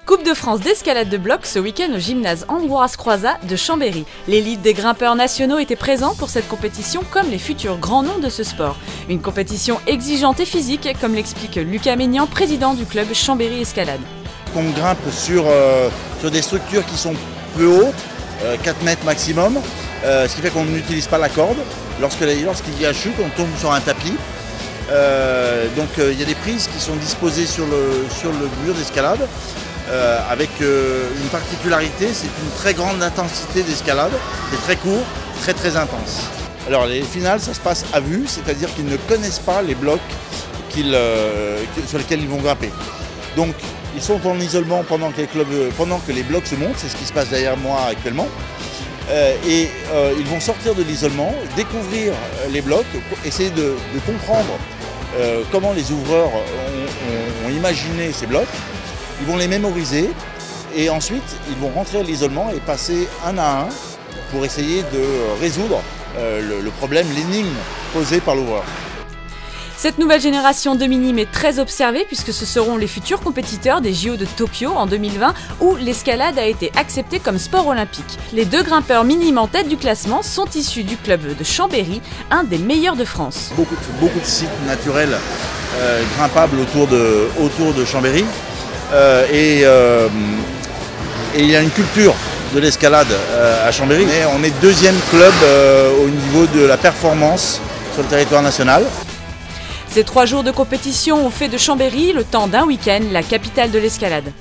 Coupe de France d'escalade de bloc ce week-end au gymnase Ambroise Croizat de Chambéry. L'élite des grimpeurs nationaux était présente pour cette compétition comme les futurs grands noms de ce sport. Une compétition exigeante et physique comme l'explique Lucas Maignan, président du club Chambéry Escalade. On grimpe sur des structures qui sont peu hautes, 4 mètres maximum, ce qui fait qu'on n'utilise pas la corde. Lorsqu'il y a chute, on tombe sur un tapis. Donc il y a des prises qui sont disposées sur le mur d'escalade. Avec une particularité, c'est une très grande intensité d'escalade, c'est très court, très intense. Alors les finales, ça se passe à vue, c'est-à-dire qu'ils ne connaissent pas les blocs sur lesquels ils vont grimper. Donc ils sont en isolement pendant que les blocs se montent, c'est ce qui se passe derrière moi actuellement. Ils vont sortir de l'isolement, découvrir les blocs, essayer de comprendre comment les ouvreurs ont imaginé ces blocs. Ils vont les mémoriser et ensuite ils vont rentrer à l'isolement et passer un à un pour essayer de résoudre le problème, l'énigme posée par l'ouvreur. Cette nouvelle génération de minimes est très observée puisque ce seront les futurs compétiteurs des JO de Tokyo en 2020 où l'escalade a été acceptée comme sport olympique. Les deux grimpeurs minimes en tête du classement sont issus du club de Chambéry, un des meilleurs de France. Beaucoup de sites naturels grimpables autour de Chambéry. Et il y a une culture de l'escalade à Chambéry. On est deuxième club au niveau de la performance sur le territoire national. Ces 3 jours de compétition ont fait de Chambéry, le temps d'un week-end, la capitale de l'escalade.